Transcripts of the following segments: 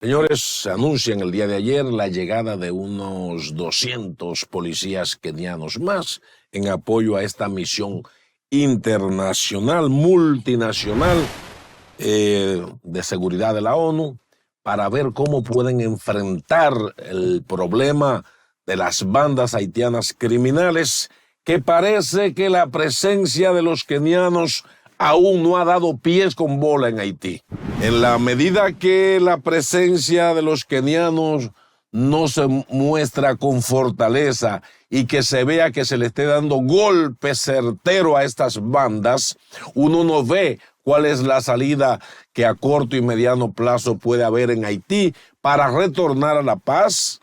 Señores, se anuncia en el día de ayer la llegada de unos 200 policías kenianos más en apoyo a esta misión internacional, multinacional, de seguridad de la ONU, para ver cómo pueden enfrentar el problema de las bandas haitianas criminales, que parece que la presencia de los kenianos aún no ha dado pies con bola en Haití. En la medida que la presencia de los kenianos no se muestra con fortaleza y que se vea que se le esté dando golpe certero a estas bandas, uno no ve cuál es la salida que a corto y mediano plazo puede haber en Haití para retornar a la paz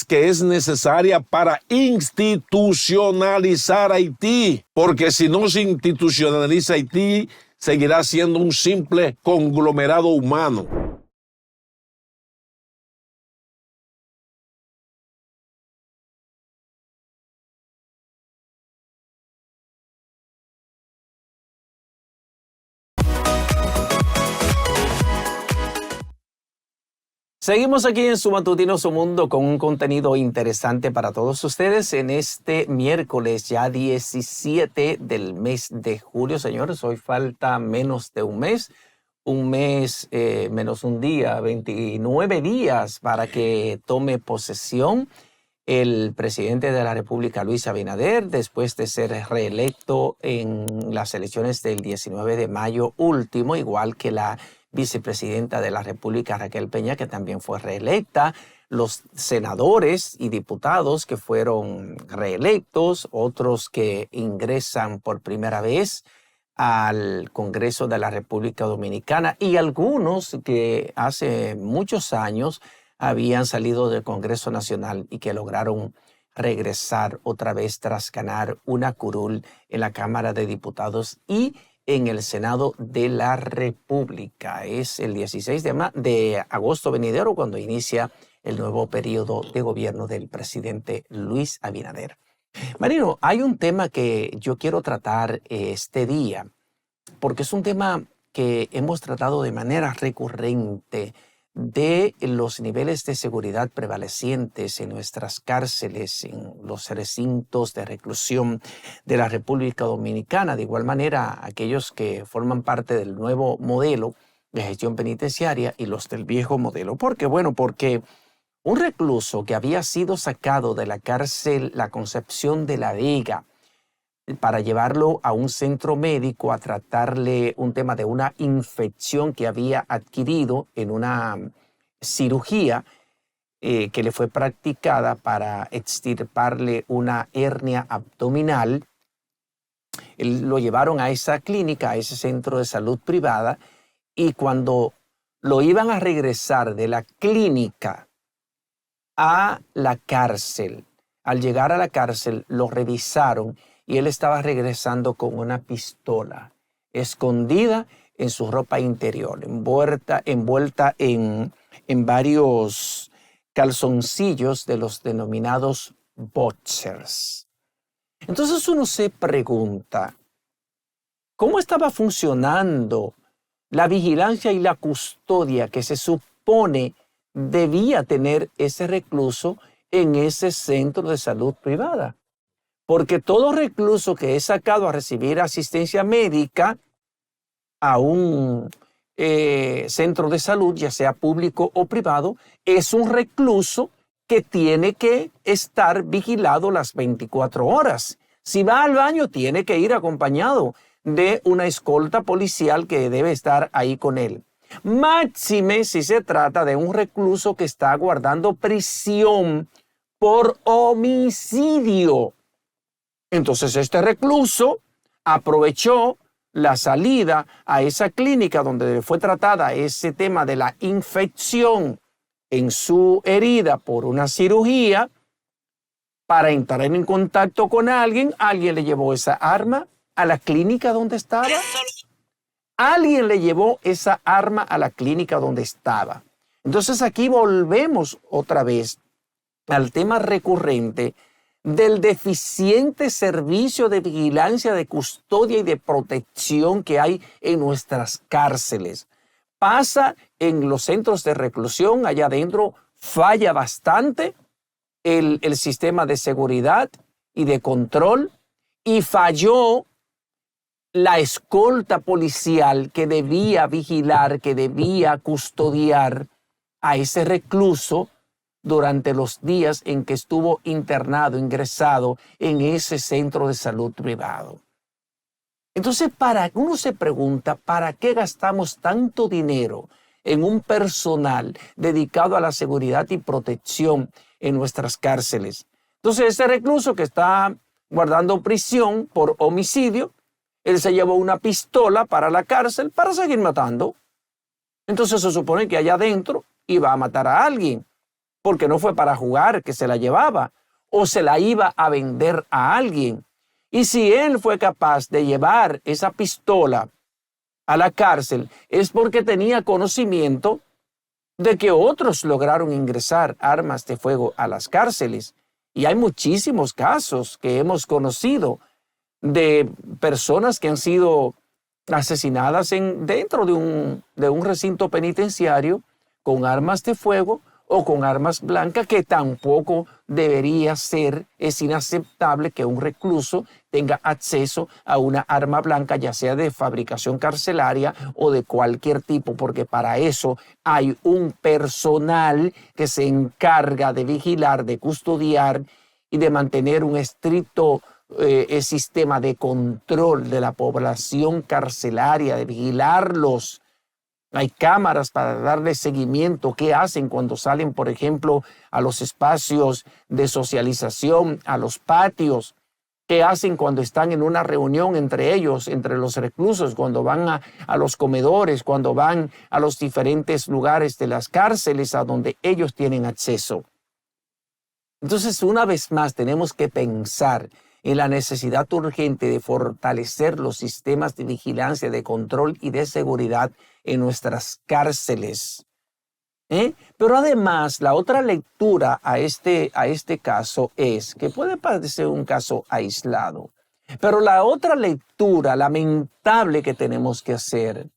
que es necesaria para institucionalizar Haití, porque si no se institucionaliza Haití, seguirá siendo un simple conglomerado humano. Seguimos aquí en su matutino Su Mundo con un contenido interesante para todos ustedes en este miércoles ya 17 del mes de julio. Señores, hoy falta menos de un mes menos un día, 29 días para que tome posesión el presidente de la República, Luis Abinader, después de ser reelecto en las elecciones del 19 de mayo último, igual que la vicepresidenta de la República, Raquel Peña, que también fue reelecta, los senadores y diputados que fueron reelectos, otros que ingresan por primera vez al Congreso de la República Dominicana y algunos que hace muchos años habían salido del Congreso Nacional y que lograron regresar otra vez tras ganar una curul en la Cámara de Diputados y en el Senado de la República. Es el 16 de agosto venidero cuando inicia el nuevo periodo de gobierno del presidente Luis Abinader. Marino, hay un tema que yo quiero tratar este día, porque es un tema que hemos tratado de manera recurrente de los niveles de seguridad prevalecientes en nuestras cárceles, en los recintos de reclusión de la República Dominicana. De igual manera, aquellos que forman parte del nuevo modelo de gestión penitenciaria y los del viejo modelo. ¿Por qué? Bueno, porque un recluso que había sido sacado de la cárcel La Concepción de la Vega para llevarlo a un centro médico a tratarle un tema de una infección que había adquirido en una cirugía que le fue practicada para extirparle una hernia abdominal. Lo llevaron a esa clínica, a ese centro de salud privada, y cuando lo iban a regresar de la clínica a la cárcel, al llegar a la cárcel lo revisaron y él estaba regresando con una pistola escondida en su ropa interior, envuelta en varios calzoncillos de los denominados boxers. Entonces uno se pregunta, ¿cómo estaba funcionando la vigilancia y la custodia que se supone debía tener ese recluso en ese centro de salud privada? Porque todo recluso que es sacado a recibir asistencia médica a un centro de salud, ya sea público o privado, es un recluso que tiene que estar vigilado las 24 horas. Si va al baño, tiene que ir acompañado de una escolta policial que debe estar ahí con él. Máxime si se trata de un recluso que está guardando prisión por homicidio. Entonces este recluso aprovechó la salida a esa clínica donde fue tratada ese tema de la infección en su herida por una cirugía para entrar en contacto con alguien. Alguien le llevó esa arma a la clínica donde estaba. Alguien le llevó esa arma a la clínica donde estaba. Entonces aquí volvemos otra vez al tema recurrente del deficiente servicio de vigilancia, de custodia y de protección que hay en nuestras cárceles. pasa en los centros de reclusión allá adentro, falla bastante el sistema de seguridad y de control, y falló la escolta policial que debía vigilar, que debía custodiar a ese recluso durante los días en que estuvo internado, ingresado en ese centro de salud privado. Entonces, uno se pregunta, ¿para qué gastamos tanto dinero en un personal dedicado a la seguridad y protección en nuestras cárceles? Entonces, ese recluso que está guardando prisión por homicidio, él se llevó una pistola para la cárcel para seguir matando. Entonces se supone que allá adentro iba a matar a alguien, porque no fue para jugar que se la llevaba, o se la iba a vender a alguien. Y si él fue capaz de llevar esa pistola a la cárcel, es porque tenía conocimiento de que otros lograron ingresar armas de fuego a las cárceles. Y hay muchísimos casos que hemos conocido de personas que han sido asesinadas dentro de un recinto penitenciario con armas de fuego o con armas blancas, que tampoco debería ser. Es inaceptable que un recluso tenga acceso a una arma blanca, ya sea de fabricación carcelaria o de cualquier tipo, porque para eso hay un personal que se encarga de vigilar, de custodiar y de mantener un estricto sistema de control de la población carcelaria, de vigilarlos. Hay cámaras para darle seguimiento. ¿Qué hacen cuando salen, por ejemplo, a los espacios de socialización, a los patios? ¿Qué hacen cuando están en una reunión entre ellos, entre los reclusos, cuando van a los comedores, cuando van a los diferentes lugares de las cárceles a donde ellos tienen acceso? Entonces, una vez más, tenemos que pensar en la necesidad urgente de fortalecer los sistemas de vigilancia, de control y de seguridad en nuestras cárceles. Pero además, la otra lectura a este caso es que puede parecer un caso aislado, pero la otra lectura lamentable que tenemos que hacer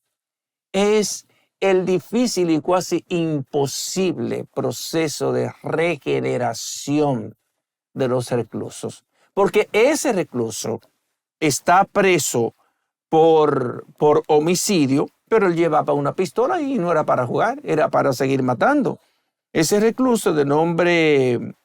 es el difícil y casi imposible proceso de regeneración de los reclusos. Porque ese recluso está preso por homicidio, pero él llevaba una pistola y no era para jugar, era para seguir matando. Ese recluso de nombre,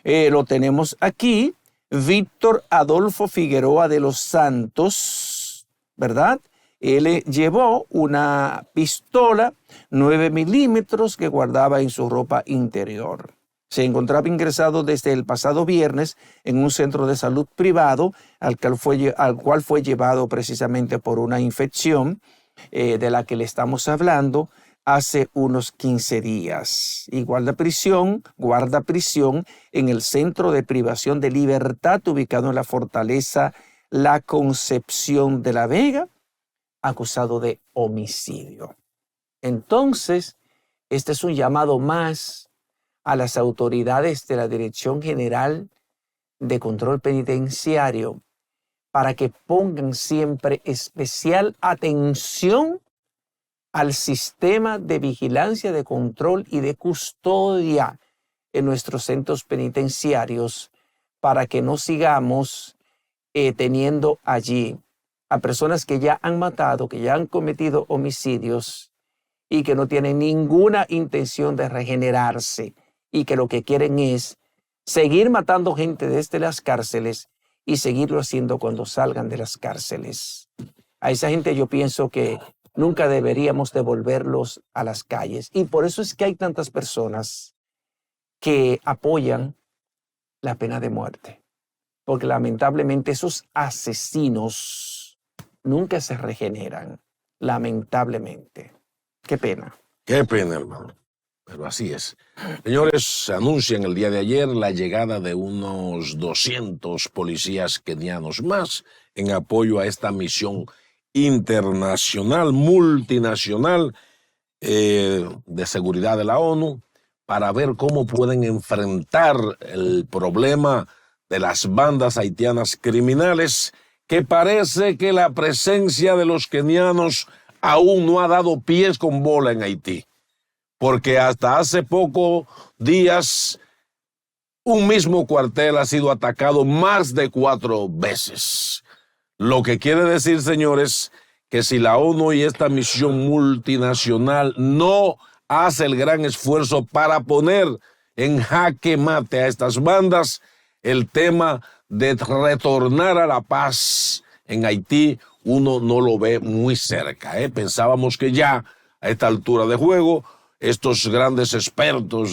lo tenemos aquí, Víctor Adolfo Figueroa de los Santos, ¿verdad? Él llevó una pistola 9 milímetros que guardaba en su ropa interior. Se encontraba ingresado desde el pasado viernes en un centro de salud privado al cual fue llevado precisamente por una infección de la que le estamos hablando hace unos 15 días. Y guarda prisión en el Centro de Privación de Libertad ubicado en la Fortaleza La Concepción de la Vega, acusado de homicidio. Entonces, este es un llamado más a las autoridades de la Dirección General de Control Penitenciario para que pongan siempre especial atención al sistema de vigilancia, de control y de custodia en nuestros centros penitenciarios, para que no sigamos teniendo allí a personas que ya han matado, que ya han cometido homicidios y que no tienen ninguna intención de regenerarse, y que lo que quieren es seguir matando gente desde las cárceles y seguirlo haciendo cuando salgan de las cárceles. A esa gente yo pienso que nunca deberíamos devolverlos a las calles. Y por eso es que hay tantas personas que apoyan la pena de muerte. Porque lamentablemente esos asesinos nunca se regeneran. Lamentablemente. Qué pena. Qué pena, hermano. Pero así es. Señores, se anuncia en el día de ayer la llegada de unos 200 policías kenianos más en apoyo a esta misión internacional, multinacional de seguridad de la ONU, para ver cómo pueden enfrentar el problema de las bandas haitianas criminales, que parece que la presencia de los kenianos aún no ha dado pies con bola en Haití, porque hasta hace pocos días un mismo cuartel ha sido atacado más de 4 veces. Lo que quiere decir, señores, que si la ONU y esta misión multinacional no hace el gran esfuerzo para poner en jaque mate a estas bandas, el tema de retornar a la paz en Haití, uno no lo ve muy cerca. Pensábamos que ya a esta altura de juego, estos grandes expertos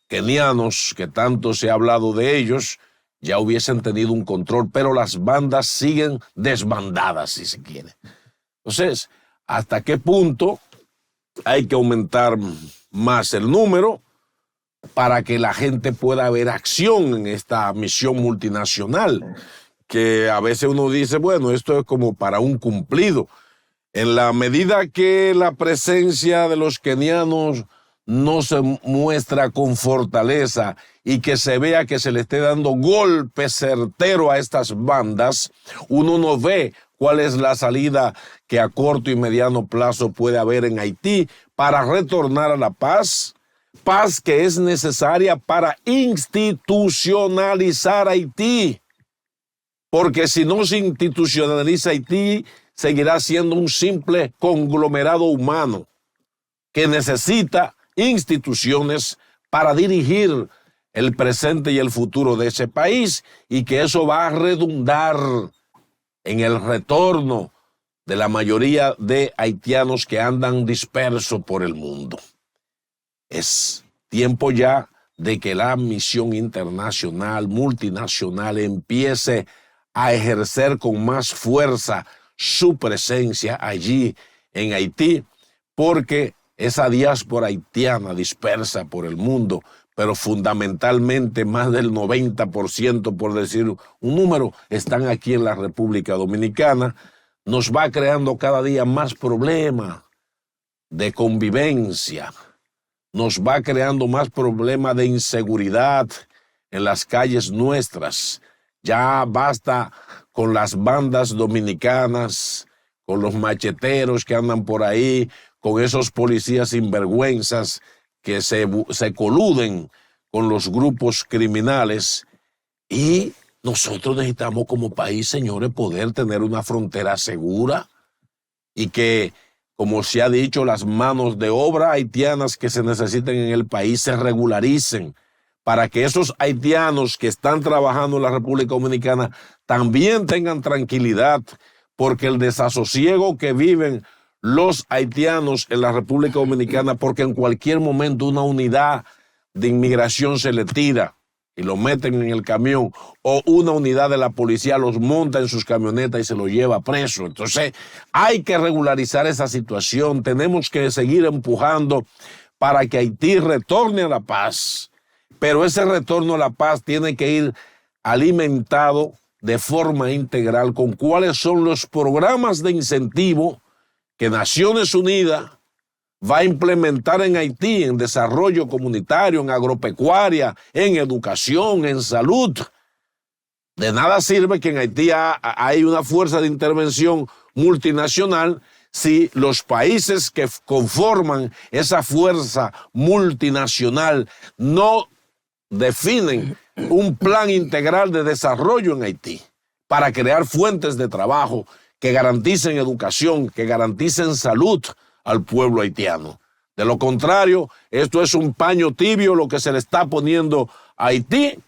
kenianos, que tanto se ha hablado de ellos, ya hubiesen tenido un control, pero las bandas siguen desbandadas, si se quiere. Entonces, ¿hasta qué punto hay que aumentar más el número para que la gente pueda ver acción en esta misión multinacional? Que a veces uno dice, bueno, esto es como para un cumplido. En la medida que la presencia de los kenianos no se muestra con fortaleza y que se vea que se le esté dando golpe certero a estas bandas, uno no ve cuál es la salida que a corto y mediano plazo puede haber en Haití para retornar a la paz, paz que es necesaria para institucionalizar Haití, porque si no se institucionaliza Haití, seguirá siendo un simple conglomerado humano que necesita instituciones para dirigir el presente y el futuro de ese país, y que eso va a redundar en el retorno de la mayoría de haitianos que andan dispersos por el mundo. Es tiempo ya de que la misión internacional, multinacional, empiece a ejercer con más fuerza su presencia allí en Haití, porque esa diáspora haitiana dispersa por el mundo, pero fundamentalmente más del 90%, por decir un número, están aquí en la República Dominicana, nos va creando cada día más problemas de convivencia, nos va creando más problemas de inseguridad en las calles nuestras. Ya basta con las bandas dominicanas, con los macheteros que andan por ahí, con esos policías sinvergüenzas que se coluden con los grupos criminales. Y nosotros necesitamos como país, señores, poder tener una frontera segura y que, como se ha dicho, las manos de obra haitianas que se necesiten en el país se regularicen, para que esos haitianos que están trabajando en la República Dominicana también tengan tranquilidad, porque el desasosiego que viven los haitianos en la República Dominicana, porque en cualquier momento una unidad de inmigración se le tira y lo meten en el camión, o una unidad de la policía los monta en sus camionetas y se los lleva preso. Entonces hay que regularizar esa situación, tenemos que seguir empujando para que Haití retorne a la paz, pero ese retorno a la paz tiene que ir alimentado de forma integral con cuáles son los programas de incentivo que Naciones Unidas va a implementar en Haití, en desarrollo comunitario, en agropecuaria, en educación, en salud. De nada sirve que en Haití hay una fuerza de intervención multinacional si los países que conforman esa fuerza multinacional no definen un plan integral de desarrollo en Haití para crear fuentes de trabajo que garanticen educación, que garanticen salud al pueblo haitiano. De lo contrario, esto es un paño tibio lo que se le está poniendo a Haití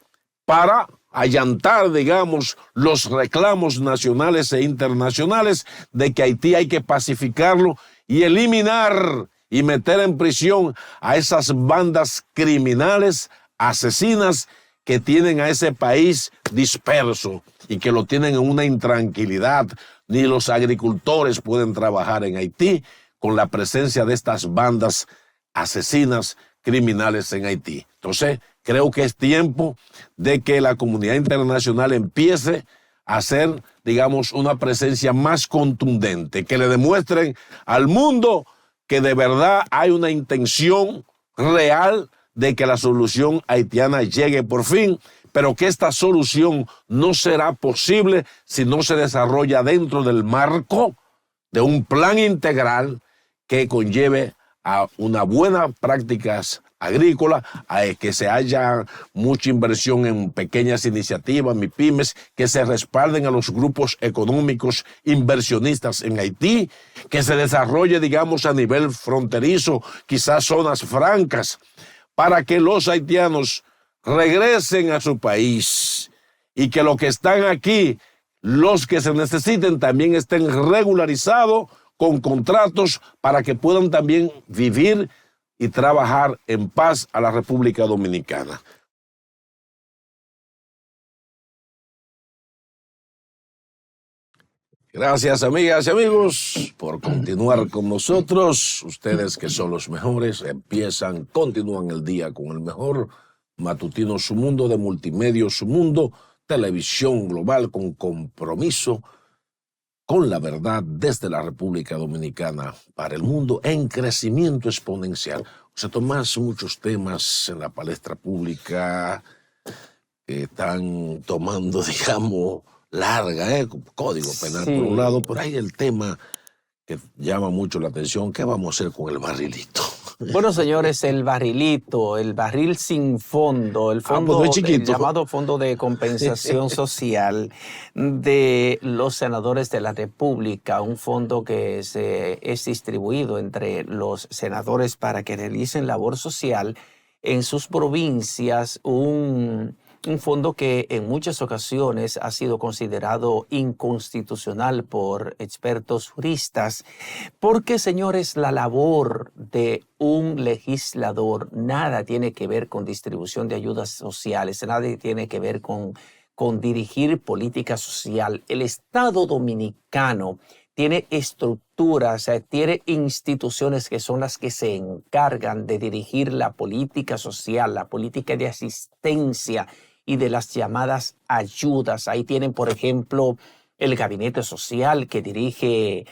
para allantar, digamos, los reclamos nacionales e internacionales de que Haití hay que pacificarlo y eliminar y meter en prisión a esas bandas criminales, asesinas, que tienen a ese país disperso y que lo tienen en una intranquilidad. Ni los agricultores pueden trabajar en Haití con la presencia de estas bandas asesinas criminales en Haití. Entonces, creo que es tiempo de que la comunidad internacional empiece a hacer, digamos, una presencia más contundente, que le demuestren al mundo que de verdad hay una intención real de que la solución haitiana llegue por fin, pero que esta solución no será posible si no se desarrolla dentro del marco de un plan integral que conlleve a una buena prácticas agrícola, a que se haya mucha inversión en pequeñas iniciativas, MIPYMES, que se respalden a los grupos económicos inversionistas en Haití, que se desarrolle, digamos, a nivel fronterizo, quizás zonas francas, para que los haitianos regresen a su país y que los que están aquí, los que se necesiten, también estén regularizados con contratos para que puedan también vivir y trabajar en paz a la República Dominicana. Gracias, amigas y amigos, por continuar con nosotros. Ustedes que son los mejores, continúan el día con el mejor matutino Su Mundo, de Multimedios Su Mundo, televisión global con compromiso con la verdad desde la República Dominicana para el mundo en crecimiento exponencial. José Tomás, muchos temas en la palestra pública que están tomando, digamos, larga, Código Penal por un lado, pero hay el tema que llama mucho la atención. ¿Qué vamos a hacer con el barrilito? Bueno, señores, el barrilito, el barril sin fondo, el fondo, pues el llamado Fondo de Compensación Social de los senadores de la República, un fondo que es distribuido entre los senadores para que realicen labor social en sus provincias, un fondo que en muchas ocasiones ha sido considerado inconstitucional por expertos juristas, porque, señores, la labor de un legislador nada tiene que ver con distribución de ayudas sociales, nada tiene que ver con dirigir política social. El Estado dominicano tiene estructuras, tiene instituciones que son las que se encargan de dirigir la política social, la política de asistencia y de las llamadas ayudas. Ahí tienen, por ejemplo, el Gabinete Social que dirige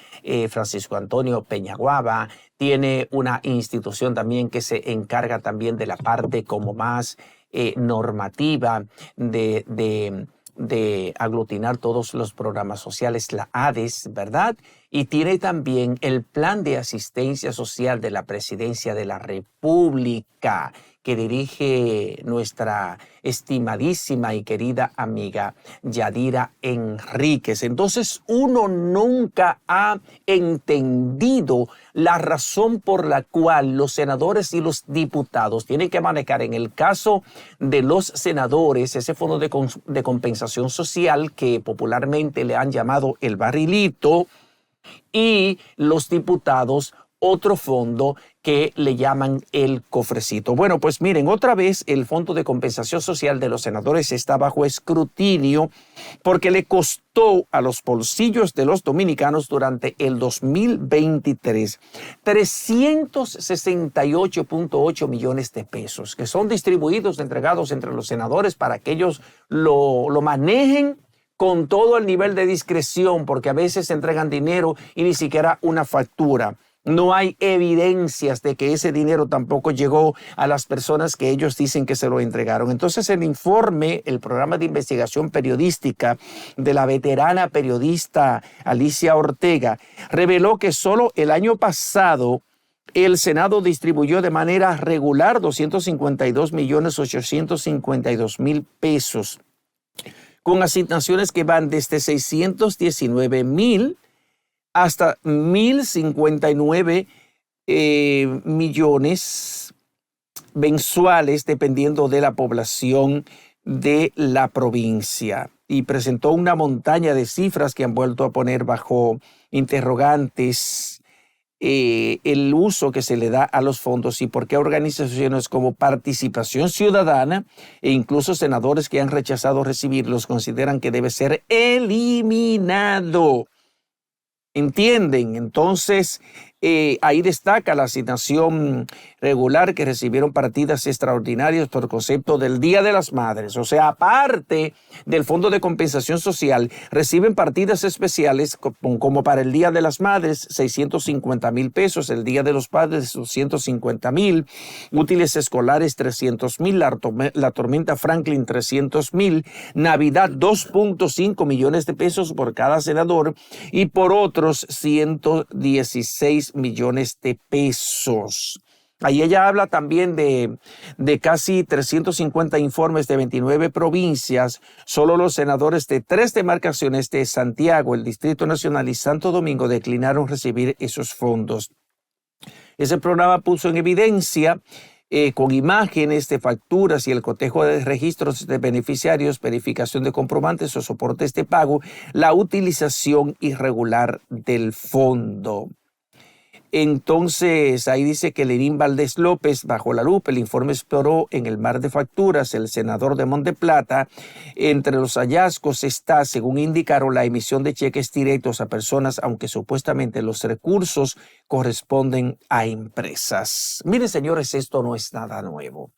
Francisco Antonio Peñaguaba. Tiene una institución también que se encarga también de la parte como más normativa de aglutinar todos los programas sociales, la ADES, ¿verdad? Y tiene también el Plan de Asistencia Social de la Presidencia de la República, que dirige nuestra estimadísima y querida amiga Yadira Enríquez. Entonces, uno nunca ha entendido la razón por la cual los senadores y los diputados tienen que manejar, en el caso de los senadores, ese fondo de compensación social que popularmente le han llamado el barrilito, y los diputados otro fondo que le llaman el cofrecito. Bueno, pues miren, otra vez el Fondo de Compensación Social de los senadores está bajo escrutinio porque le costó a los bolsillos de los dominicanos durante el 2023 368.8 millones de pesos, que son distribuidos, entregados entre los senadores para que ellos lo manejen con todo el nivel de discreción, porque a veces se entregan dinero y ni siquiera una factura. No hay evidencias de que ese dinero tampoco llegó a las personas que ellos dicen que se lo entregaron. Entonces el informe, el programa de investigación periodística de la veterana periodista Alicia Ortega, reveló que solo el año pasado el Senado distribuyó de manera regular 252.852.000 pesos, con asignaciones que van desde 619.000 hasta 1.059 millones mensuales, dependiendo de la población de la provincia. Y presentó una montaña de cifras que han vuelto a poner bajo interrogantes el uso que se le da a los fondos y por qué organizaciones como Participación Ciudadana e incluso senadores que han rechazado recibirlos consideran que debe ser eliminado. ¿Entienden? Entonces, ahí destaca la asignación regular que recibieron partidas extraordinarias por concepto del Día de las Madres. O sea, aparte del Fondo de Compensación Social, reciben partidas especiales como para el Día de las Madres, 650,000 pesos, el Día de los Padres, 250,000, útiles escolares, 300,000, la tormenta Franklin, 300,000, Navidad, 2.5 millones de pesos por cada senador y por otros 116 millones de pesos. Ahí ella habla también de casi 350 informes de 29 provincias. Solo los senadores de 3 demarcaciones de Santiago, el Distrito Nacional y Santo Domingo declinaron recibir esos fondos. Ese programa puso en evidencia con imágenes de facturas y el cotejo de registros de beneficiarios, verificación de comprobantes o soportes de pago, la utilización irregular del fondo. Entonces, ahí dice que Lenín Valdés López, bajo la lupa, el informe exploró en el mar de facturas, el senador de Monteplata. Entre los hallazgos está, según indicaron, la emisión de cheques directos a personas, aunque supuestamente los recursos corresponden a empresas. Miren, señores, esto no es nada nuevo.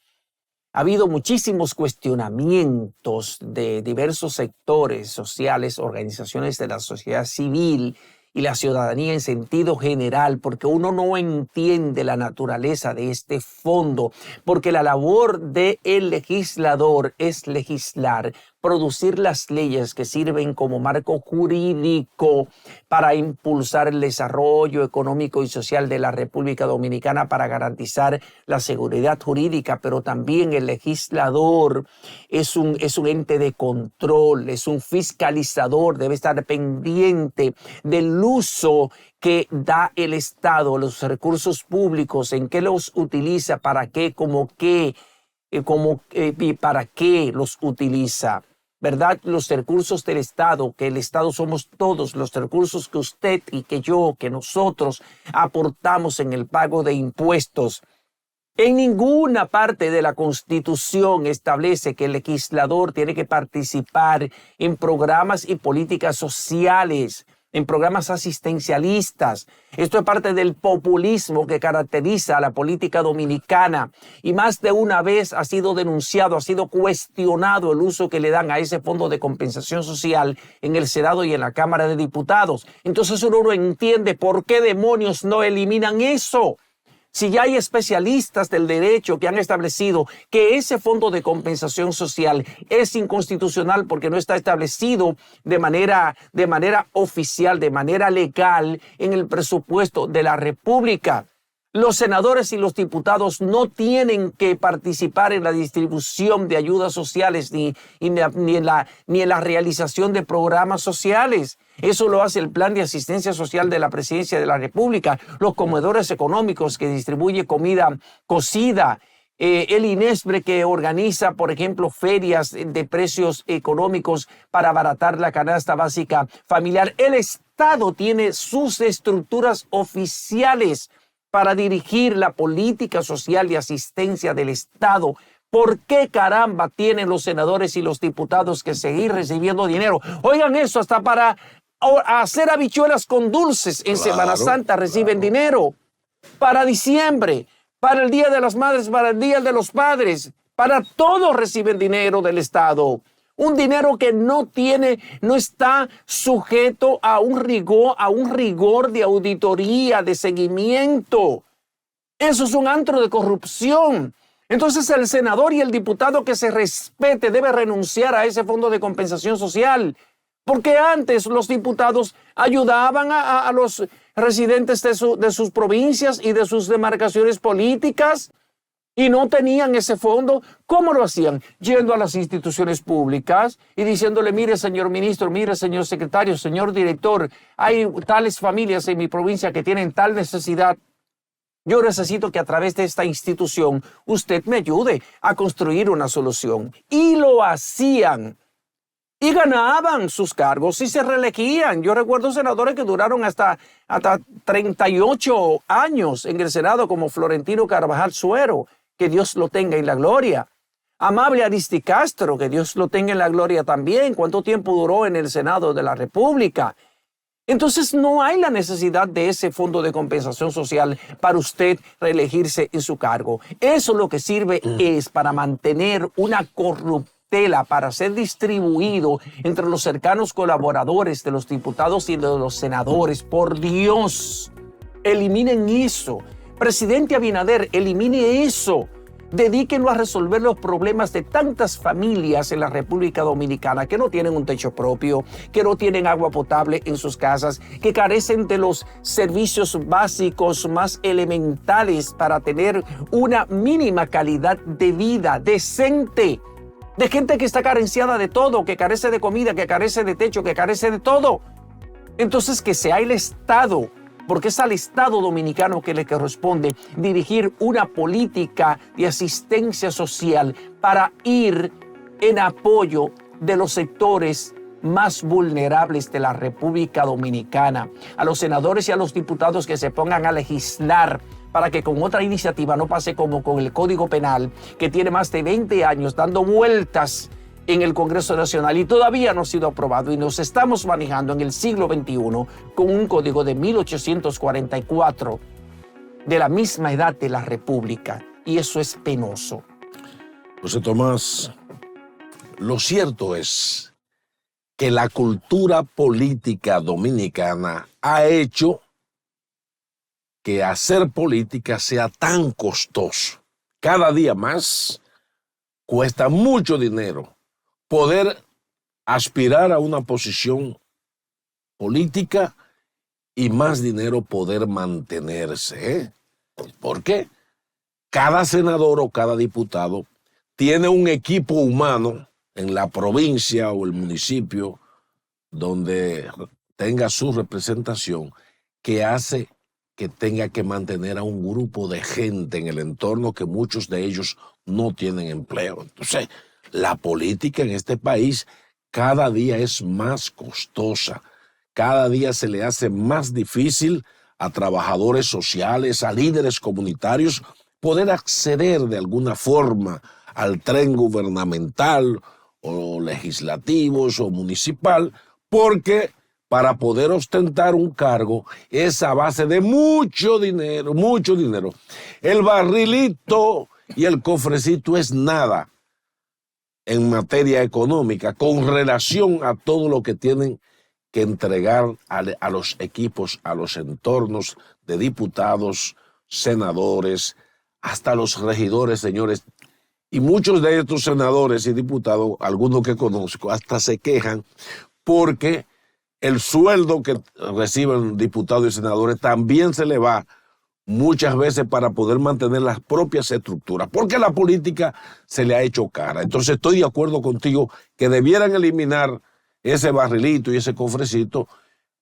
Ha habido muchísimos cuestionamientos de diversos sectores sociales, organizaciones de la sociedad civil, y la ciudadanía en sentido general, porque uno no entiende la naturaleza de este fondo, porque la labor del legislador es legislar, producir las leyes que sirven como marco jurídico para impulsar el desarrollo económico y social de la República Dominicana, para garantizar la seguridad jurídica, pero también el legislador es un ente de control, es un fiscalizador, debe estar pendiente del uso que da el Estado, los recursos públicos, en qué los utiliza, para qué, y para qué los utiliza. ¿Verdad? Los recursos del Estado, que el Estado somos todos, los recursos que usted y que yo, que nosotros aportamos en el pago de impuestos. En ninguna parte de la Constitución establece que el legislador tiene que participar en programas y políticas sociales, en programas asistencialistas. Esto es parte del populismo que caracteriza a la política dominicana, y más de una vez ha sido denunciado, ha sido cuestionado el uso que le dan a ese fondo de compensación social en el Senado y en la Cámara de Diputados. Entonces uno no entiende por qué demonios no eliminan eso. Si ya hay especialistas del derecho que han establecido que ese fondo de compensación social es inconstitucional porque no está establecido de manera oficial, de manera legal en el presupuesto de la República. Los senadores y los diputados no tienen que participar en la distribución de ayudas sociales ni en la realización de programas sociales. Eso lo hace el Plan de Asistencia Social de la Presidencia de la República, los comedores económicos que distribuye comida cocida, el INESBRE que organiza, por ejemplo, ferias de precios económicos para abaratar la canasta básica familiar. El Estado tiene sus estructuras oficiales para dirigir la política social y asistencia del Estado. ¿Por qué caramba tienen los senadores y los diputados que seguir recibiendo dinero? Oigan eso, hasta para hacer habichuelas con dulces en Semana Santa reciben dinero. Para diciembre, para el Día de las Madres, para el Día de los Padres, para todos reciben dinero del Estado. Un dinero que no está sujeto a un rigor de auditoría, de seguimiento. Eso es un antro de corrupción. Entonces el senador y el diputado que se respete debe renunciar a ese fondo de compensación social. Porque antes los diputados ayudaban a los residentes de sus provincias y de sus demarcaciones políticas y no tenían ese fondo. ¿Cómo lo hacían? Yendo a las instituciones públicas y diciéndole: mire, señor ministro, mire, señor secretario, señor director, hay tales familias en mi provincia que tienen tal necesidad. Yo necesito que a través de esta institución usted me ayude a construir una solución. Y lo hacían. Y ganaban sus cargos y se reelegían. Yo recuerdo senadores que duraron hasta 38 años en el Senado, como Florentino Carvajal Suero, que Dios lo tenga en la gloria. Amable Aristi Castro, que Dios lo tenga en la gloria también. ¿Cuánto tiempo duró en el Senado de la República? Entonces no hay la necesidad de ese fondo de compensación social para usted reelegirse en su cargo. Eso lo que sirve es para mantener una corruptela, para ser distribuido entre los cercanos colaboradores de los diputados y de los senadores. Por Dios, eliminen eso. Presidente Abinader, elimine eso. Dedíquenlo a resolver los problemas de tantas familias en la República Dominicana que no tienen un techo propio, que no tienen agua potable en sus casas, que carecen de los servicios básicos más elementales para tener una mínima calidad de vida decente. De gente que está carenciada de todo, que carece de comida, que carece de techo, que carece de todo. Entonces que sea el Estado, porque es al Estado dominicano que le corresponde dirigir una política de asistencia social para ir en apoyo de los sectores más vulnerables de la República Dominicana. A los senadores y a los diputados que se pongan a legislar para que con otra iniciativa no pase como con el Código Penal, que tiene más de 20 años dando vueltas en el Congreso Nacional y todavía no ha sido aprobado, y nos estamos manejando en el siglo XXI con un código de 1844 de la misma edad de la República, y eso es penoso. José Tomás, lo cierto es que la cultura política dominicana ha hecho que hacer política sea tan costoso. Cada día más cuesta mucho dinero poder aspirar a una posición política y más dinero poder mantenerse, ¿eh? Porque cada senador o cada diputado tiene un equipo humano en la provincia o el municipio donde tenga su representación que hace que tenga que mantener a un grupo de gente en el entorno que muchos de ellos no tienen empleo. Entonces, la política en este país cada día es más costosa, cada día se le hace más difícil a trabajadores sociales, a líderes comunitarios, poder acceder de alguna forma al tren gubernamental o legislativos o municipal, porque para poder ostentar un cargo es a base de mucho dinero, mucho dinero. El barrilito y el cofrecito es nada en materia económica con relación a todo lo que tienen que entregar a los equipos, a los entornos de diputados, senadores, hasta los regidores, señores. Y muchos de estos senadores y diputados, algunos que conozco, hasta se quejan porque el sueldo que reciben diputados y senadores también se le va muchas veces para poder mantener las propias estructuras, porque la política se le ha hecho cara. Entonces estoy de acuerdo contigo que debieran eliminar ese barrilito y ese cofrecito,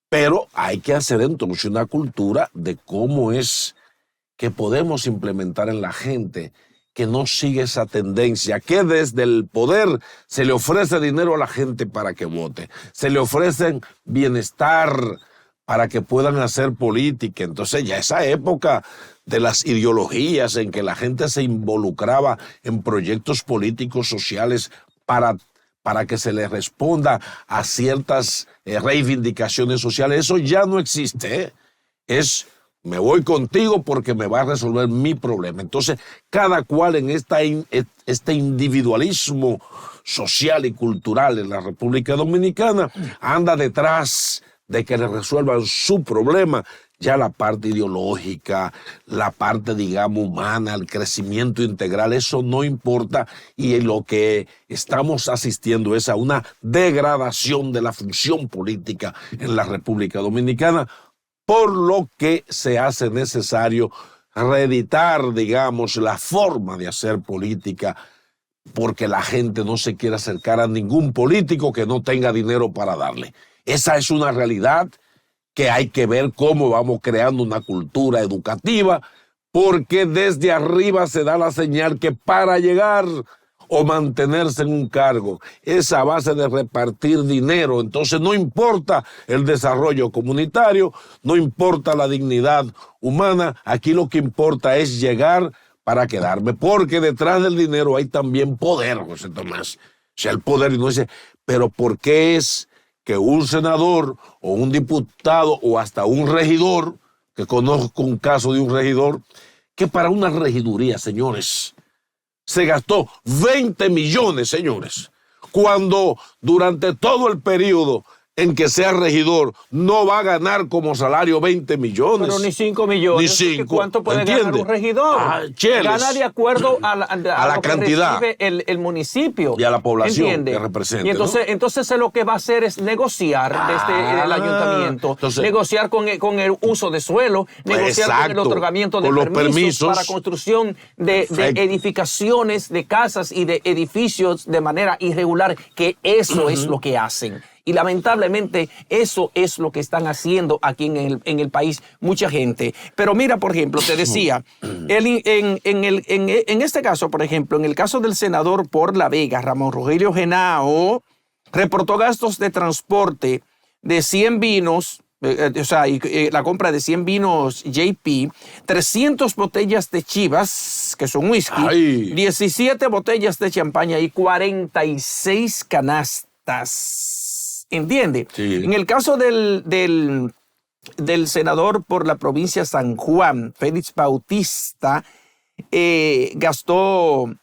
pero hay que hacer entonces una cultura de cómo es que podemos implementar en la gente que no sigue esa tendencia, que desde el poder se le ofrece dinero a la gente para que vote, se le ofrecen bienestar para que puedan hacer política. Entonces ya esa época de las ideologías en que la gente se involucraba en proyectos políticos sociales para que se le responda a ciertas reivindicaciones sociales, eso ya no existe, ¿eh? Es me voy contigo porque me va a resolver mi problema. Entonces cada cual en este individualismo social y cultural en la República Dominicana anda detrás de que le resuelvan su problema. Ya la parte ideológica, la parte, digamos, humana, el crecimiento integral, eso no importa, y lo que estamos asistiendo es a una degradación de la función política en la República Dominicana, por lo que se hace necesario reeditar, digamos, la forma de hacer política, porque la gente no se quiere acercar a ningún político que no tenga dinero para darle. Esa es una realidad que hay que ver cómo vamos creando una cultura educativa, porque desde arriba se da la señal que para llegar o mantenerse en un cargo es a base de repartir dinero. Entonces no importa el desarrollo comunitario, no importa la dignidad humana, aquí lo que importa es llegar para quedarme, porque detrás del dinero hay también poder, José Tomás. O sea, el poder, y no dice, pero ¿por qué es que un senador o un diputado o hasta un regidor, que conozco un caso de un regidor, que para una regiduría, señores, se gastó 20 millones, señores, cuando durante todo el periodo en que sea regidor no va a ganar como salario 20 millones. Pero ni 5 millones. Ni 5. ¿Cuánto puede ganar un regidor? Gana de acuerdo a la cantidad que recibe el municipio. Y a la población, ¿entiende? que representa. Y entonces lo que va a hacer es negociar desde el ayuntamiento, entonces, negociar con el uso de suelo, negociar con el otorgamiento de permisos para construcción de edificaciones, de casas y de edificios de manera irregular, que eso es lo que hacen. Y lamentablemente eso es lo que están haciendo aquí en el país mucha gente. Pero mira, por ejemplo, te decía, en este caso, por ejemplo, en el caso del senador por La Vega, Ramón Rogelio Henao, reportó gastos de transporte de 100 vinos, la compra de 100 vinos JP, 300 botellas de Chivas, que son whisky, 17 botellas de champaña y 46 canastas. ¿Entiende? Sí. En el caso del senador por la provincia de San Juan, Félix Bautista, gastó,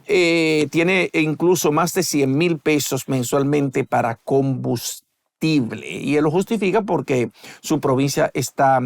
tiene incluso más de 100,000 pesos mensualmente para combustible. Y él lo justifica porque su provincia está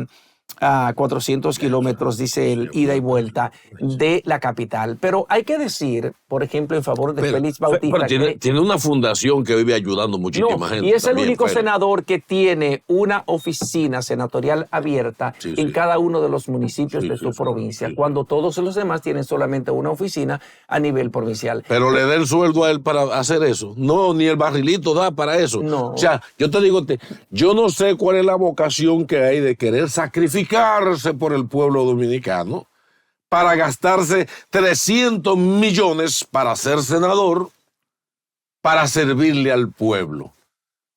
a 400 kilómetros, dice él, ida y vuelta de la capital. Pero hay que decir, por ejemplo, en favor de Félix Bautista. Pero tiene una fundación que vive ayudando muchísima gente. Y es el único senador que tiene una oficina senatorial abierta en cada uno de los municipios de su provincia, cuando todos los demás tienen solamente una oficina a nivel provincial. Pero le da el sueldo a él para hacer eso. No, ni el barrilito da para eso. No. O sea, yo te digo, yo no sé cuál es la vocación que hay de querer sacrificarse por el pueblo dominicano para gastarse 300 millones para ser senador, para servirle al pueblo.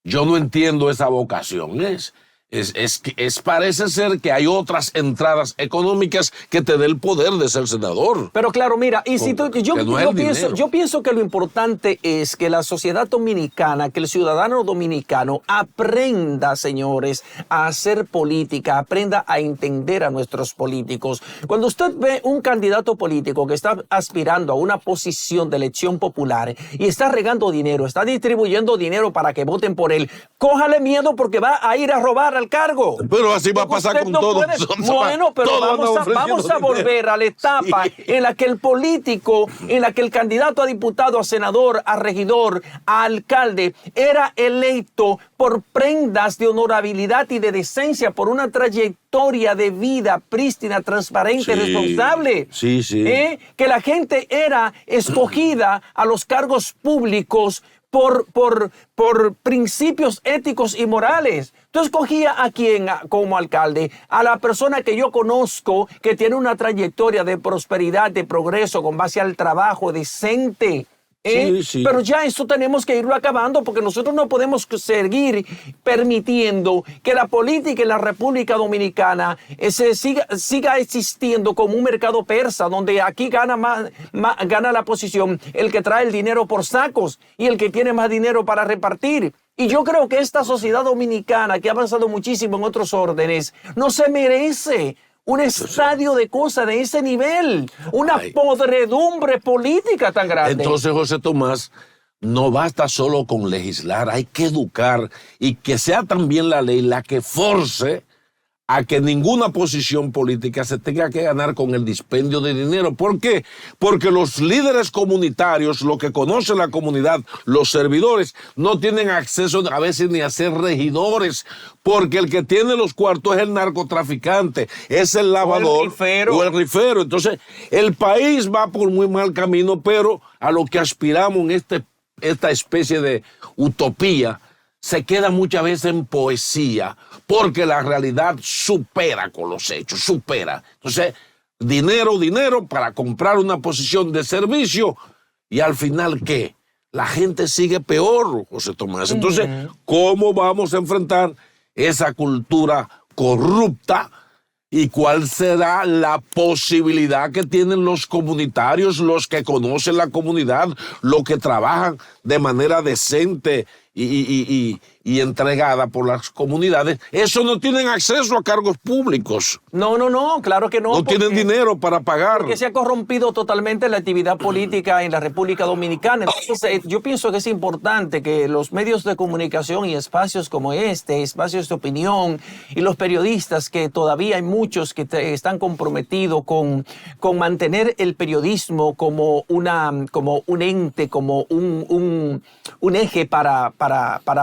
Yo no entiendo esa vocación. Parece ser que hay otras entradas económicas que te dé el poder de ser senador. Pero claro, mira, y si yo pienso que lo importante es que la sociedad dominicana, que el ciudadano dominicano aprenda, señores, a hacer política, aprenda a entender a nuestros políticos. Cuando usted ve un candidato político que está aspirando a una posición de elección popular y está regando dinero, está distribuyendo dinero para que voten por él, cójale miedo porque va a ir a robar al cargo. Pero así va a pasar con todos. Bueno, pero vamos a volver a la etapa en la que el político, en la que el candidato a diputado, a senador, a regidor, a alcalde, era electo por prendas de honorabilidad y de decencia, por una trayectoria de vida prístina, transparente, responsable. Sí. Que la gente era escogida a los cargos públicos por principios éticos y morales. Tú escogías a quién como alcalde, a la persona que yo conozco que tiene una trayectoria de prosperidad, de progreso con base al trabajo decente. Sí. Pero ya eso tenemos que irlo acabando porque nosotros no podemos seguir permitiendo que la política en la República Dominicana siga existiendo como un mercado persa donde aquí gana la posición el que trae el dinero por sacos y el que tiene más dinero para repartir. Y yo creo que esta sociedad dominicana, que ha avanzado muchísimo en otros órdenes, no se merece un estadio de cosas de ese nivel, una podredumbre política tan grande. Entonces, José Tomás, no basta solo con legislar, hay que educar y que sea también la ley la que force a que ninguna posición política se tenga que ganar con el dispendio de dinero. ¿Por qué? Porque los líderes comunitarios, lo que conoce la comunidad, los servidores, no tienen acceso a veces ni a ser regidores, porque el que tiene los cuartos es el narcotraficante, es el lavador o el rifero. Entonces, el país va por muy mal camino, pero a lo que aspiramos en esta especie de utopía, se queda muchas veces en poesía, porque la realidad supera con los hechos, supera. Entonces, dinero para comprar una posición de servicio y al final, ¿qué? La gente sigue peor, José Tomás. Entonces, ¿cómo vamos a enfrentar esa cultura corrupta? ¿Y cuál será la posibilidad que tienen los comunitarios, los que conocen la comunidad, los que trabajan de manera decente y entregada por las comunidades, esos no tienen acceso a cargos públicos. No, claro que no. No tienen dinero para pagar. Porque se ha corrompido totalmente la actividad política en la República Dominicana. Entonces, yo pienso que es importante que los medios de comunicación y espacios como este, espacios de opinión, y los periodistas, que todavía hay muchos que están comprometidos con mantener el periodismo como un ente, como un eje para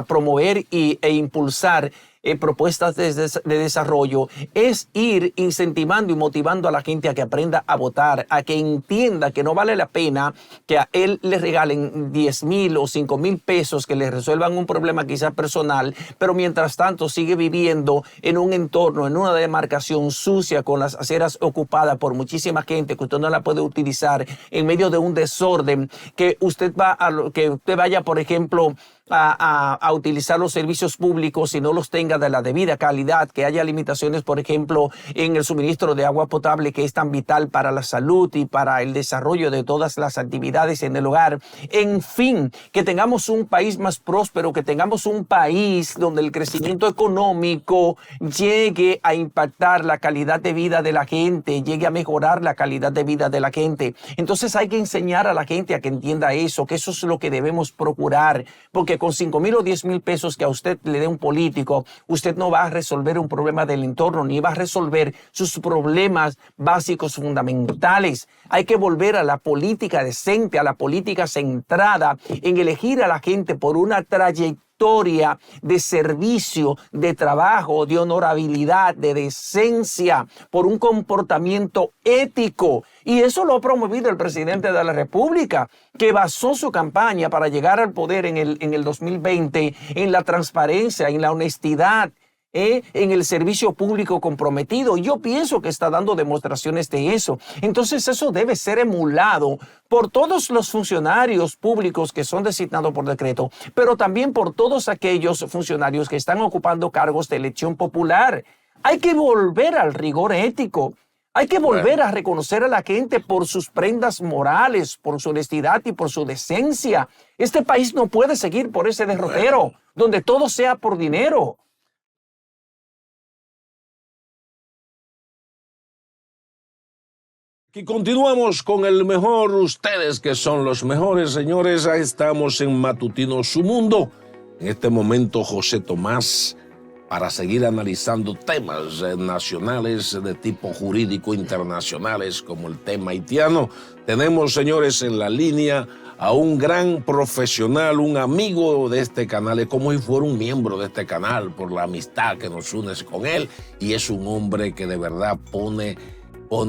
promover e impulsar propuestas de desarrollo, es ir incentivando y motivando a la gente a que aprenda a votar, a que entienda que no vale la pena que a él le regalen 10,000 o 5,000 pesos que le resuelvan un problema quizás personal, pero mientras tanto sigue viviendo en un entorno, en una demarcación sucia, con las aceras ocupadas por muchísima gente que usted no la puede utilizar, en medio de un desorden, que usted vaya, por ejemplo, a utilizar los servicios públicos y no los tenga de la debida calidad, que haya limitaciones, por ejemplo, en el suministro de agua potable, que es tan vital para la salud y para el desarrollo de todas las actividades en el hogar. En fin, que tengamos un país más próspero, que tengamos un país donde el crecimiento económico llegue a impactar la calidad de vida de la gente, llegue a mejorar la calidad de vida de la gente. Entonces hay que enseñar a la gente a que entienda eso, que eso es lo que debemos procurar, porque con 5,000 o 10,000 pesos que a usted le dé un político, usted no va a resolver un problema del entorno, ni va a resolver sus problemas básicos fundamentales. Hay que volver a la política decente, a la política centrada en elegir a la gente por una trayectoria de servicio, de trabajo, de honorabilidad, de decencia, por un comportamiento ético. Y eso lo ha promovido el presidente de la República, que basó su campaña para llegar al poder en el 2020 en la transparencia, en la honestidad, en el servicio público comprometido. Yo pienso que está dando demostraciones de eso. Entonces eso debe ser emulado por todos los funcionarios públicos que son designados por decreto, pero también por todos aquellos funcionarios que están ocupando cargos de elección popular. Hay que volver al rigor ético. Hay que volver a reconocer a la gente por sus prendas morales, por su honestidad y por su decencia. Este país no puede seguir por ese derrotero, donde todo sea por dinero. Y continuamos con el mejor, ustedes que son los mejores, señores. Ahí estamos en Matutino Su Mundo. En este momento, José Tomás, para seguir analizando temas nacionales de tipo jurídico internacionales como el tema haitiano. Tenemos, señores, en la línea a un gran profesional, un amigo de este canal, es como si fuera un miembro de este canal por la amistad que nos une con él, y es un hombre que de verdad pone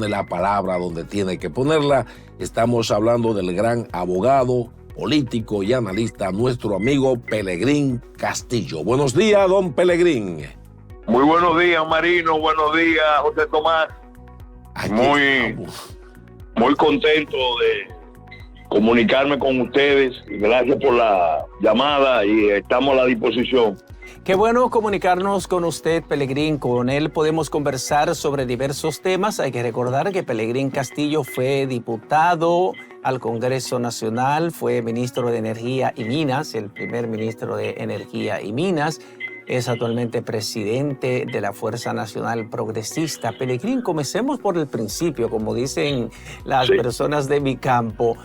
la palabra donde tiene que ponerla. Estamos hablando del gran abogado, político y analista, nuestro amigo Pelegrín Castillo. Buenos días, don Pelegrín. Muy buenos días, Marino. Buenos días, José Tomás. Muy contento de comunicarme con ustedes. Gracias por la llamada y estamos a la disposición. Qué bueno comunicarnos con usted, Pelegrín. Con él podemos conversar sobre diversos temas. Hay que recordar que Pelegrín Castillo fue diputado al Congreso Nacional, fue ministro de Energía y Minas, el primer ministro de Energía y Minas. Es actualmente presidente de la Fuerza Nacional Progresista. Pelegrín, comencemos por el principio, como dicen las personas de mi campo.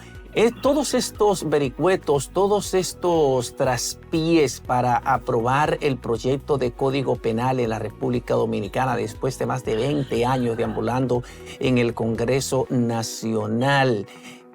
Todos estos vericuetos, todos estos traspiés para aprobar el proyecto de Código Penal en la República Dominicana después de más de 20 años deambulando en el Congreso Nacional.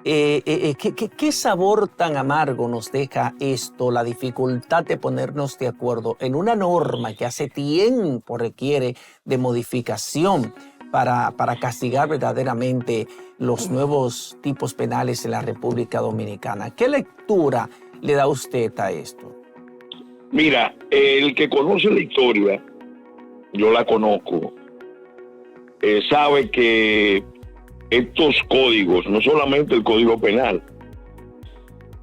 ¿Qué sabor tan amargo nos deja esto, la dificultad de ponernos de acuerdo en una norma que hace tiempo requiere de modificación para castigar verdaderamente los nuevos tipos penales en la República Dominicana? ¿Qué lectura le da usted a esto? Mira, el que conoce la historia, yo la conozco, sabe que estos códigos, no solamente el Código Penal,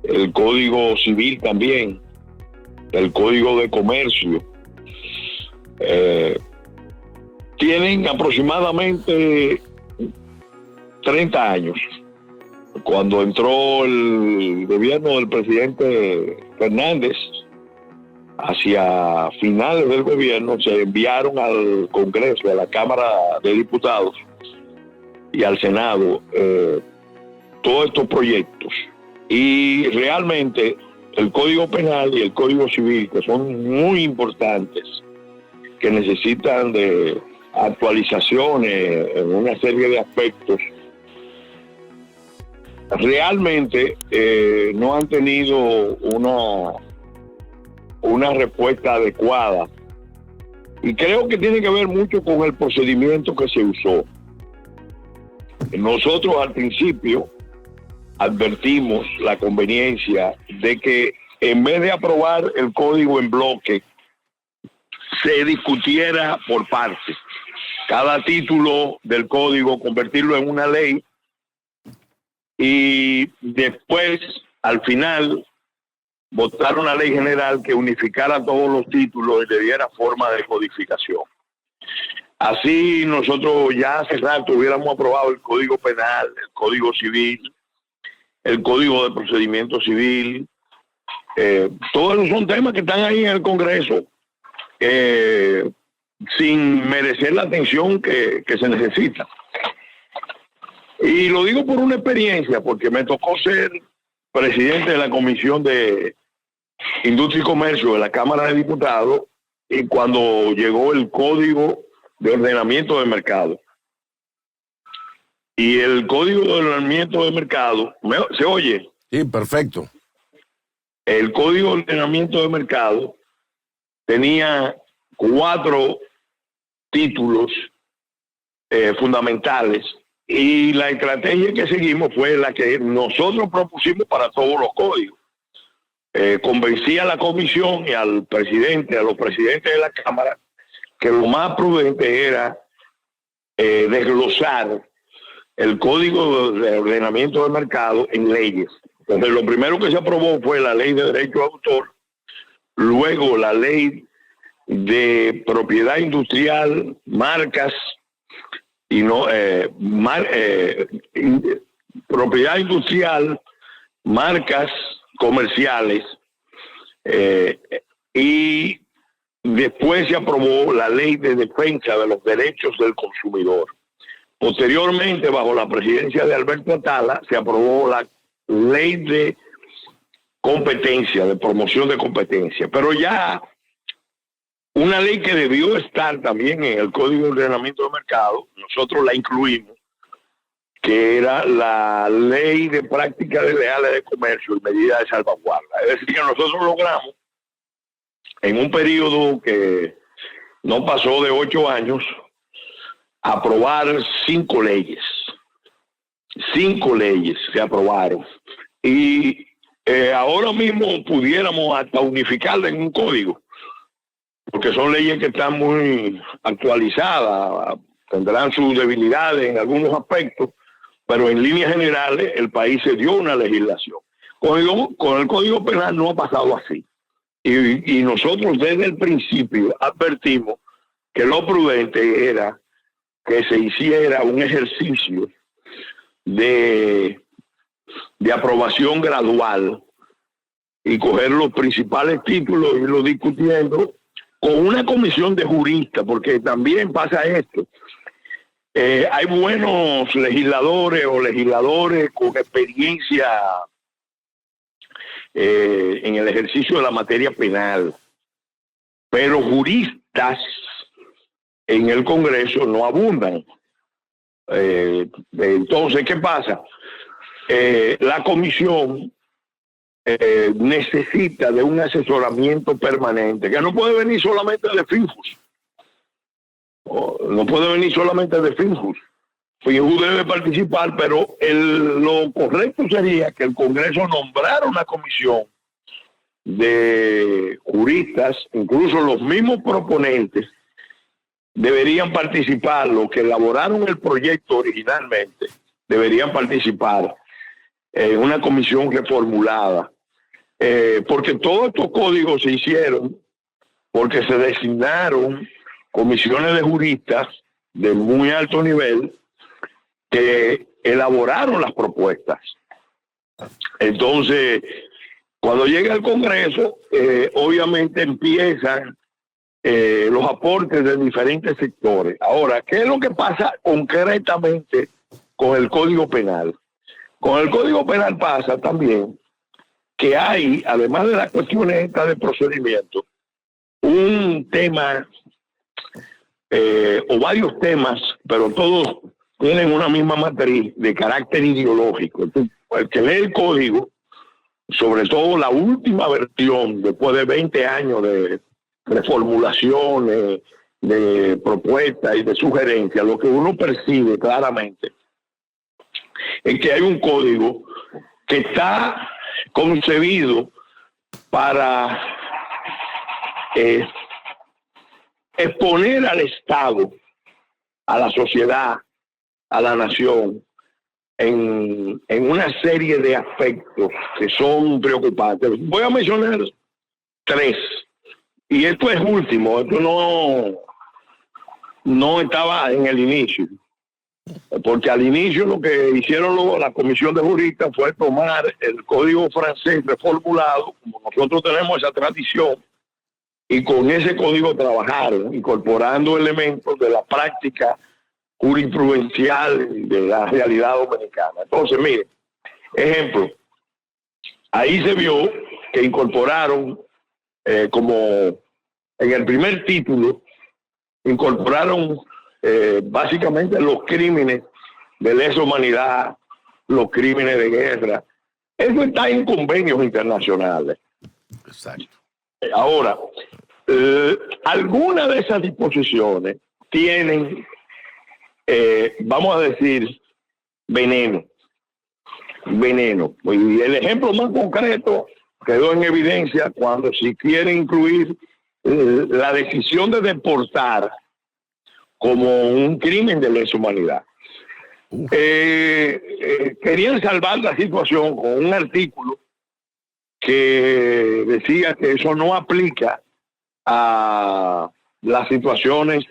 el Código Civil también, el Código de Comercio, tienen aproximadamente 30 años. Cuando entró el gobierno del presidente Fernández, hacia finales del gobierno, se enviaron al Congreso, a la Cámara de Diputados y al Senado todos estos proyectos. Y realmente el Código Penal y el Código Civil, que son muy importantes, que necesitan de actualizaciones en una serie de aspectos, realmente no han tenido una respuesta adecuada. Y creo que tiene que ver mucho con el procedimiento que se usó. Nosotros al principio advertimos la conveniencia de que en vez de aprobar el código en bloque, se discutiera por partes. Cada título del código convertirlo en una ley y después, al final, votar una ley general que unificara todos los títulos y le diera forma de codificación. Así nosotros ya hace rato hubiéramos aprobado el Código Penal, el Código Civil, el Código de Procedimiento Civil. Todos esos son temas que están ahí en el Congreso sin merecer la atención que se necesita. Y lo digo por una experiencia, porque me tocó ser presidente de la Comisión de Industria y Comercio de la Cámara de Diputados, y cuando llegó el Código de Ordenamiento de Mercado. Y el Código de Ordenamiento de Mercado, ¿se oye? Sí, perfecto. El Código de Ordenamiento de Mercado tenía 4 títulos fundamentales, y la estrategia que seguimos fue la que nosotros propusimos para todos los códigos. Convencí a la comisión y al presidente, a los presidentes de la Cámara, que lo más prudente era desglosar el Código de Ordenamiento del Mercado en leyes. Entonces, lo primero que se aprobó fue la Ley de Derecho de Autor, luego la Ley de Propiedad Industrial, Marcas y Propiedad Industrial, Marcas Comerciales, y después se aprobó la Ley de Defensa de los Derechos del Consumidor. Posteriormente, bajo la presidencia de Alberto Atala, se aprobó la Ley de Competencia, de Promoción de Competencia. Pero ya una ley que debió estar también en el Código de Ordenamiento del Mercado, nosotros la incluimos, que era la Ley de Prácticas Desleales de Comercio y Medidas de Salvaguarda. Es decir, que nosotros logramos, en un periodo que no pasó de 8 años, aprobar 5 leyes. 5 leyes se aprobaron. Y ahora mismo pudiéramos hasta unificarla en un código, porque son leyes que están muy actualizadas, tendrán sus debilidades en algunos aspectos, pero en líneas generales el país se dio una legislación. Con el Código Penal no ha pasado así. Y nosotros desde el principio advertimos que lo prudente era que se hiciera un ejercicio de aprobación gradual y coger los principales títulos y irlos discutiendo con una comisión de juristas, porque también pasa esto. Hay buenos legisladores o legisladores con experiencia en el ejercicio de la materia penal, pero juristas en el Congreso no abundan. Entonces, ¿qué pasa? La comisión necesita de un asesoramiento permanente, que no puede venir solamente de Finjus. No puede venir solamente de Finjus. Finjus debe participar, pero lo correcto sería que el Congreso nombrara una comisión de juristas, incluso los mismos proponentes deberían participar, los que elaboraron el proyecto originalmente, deberían participar en una comisión reformulada, porque todos estos códigos se hicieron porque se designaron comisiones de juristas de muy alto nivel que elaboraron las propuestas. Entonces, Cuando llega al Congreso, obviamente empiezan los aportes de diferentes sectores. Ahora, ¿qué es lo que pasa concretamente con el Código Penal? Con el Código Penal pasa también que hay, además de las cuestiones estas de procedimiento, un tema o varios temas, pero todos tienen una misma matriz de carácter ideológico. Entonces, el que lee el código, sobre todo la última versión, después de 20 años de reformulaciones, de propuestas y de sugerencias, lo que uno percibe claramente es que hay un código que está concebido para exponer al Estado, a la sociedad, a la nación, en una serie de aspectos que son preocupantes. Voy a mencionar 3. Y esto es último, esto no estaba en el inicio. Porque al inicio lo que hicieron la comisión de juristas fue tomar el código francés reformulado, como nosotros tenemos esa tradición, y con ese código trabajaron, incorporando elementos de la práctica jurisprudencial de la realidad dominicana. Entonces, mire, ejemplo, ahí se vio que incorporaron, como en el primer título, incorporaron básicamente los crímenes de lesa humanidad, los crímenes de guerra. Eso está en convenios internacionales. Exacto. Ahora, algunas de esas disposiciones tienen, vamos a decir, veneno. Y el ejemplo más concreto quedó en evidencia cuando se quiere incluir la decisión de deportar como un crimen de lesa humanidad. Querían salvar la situación con un artículo que decía que eso no aplica a las situaciones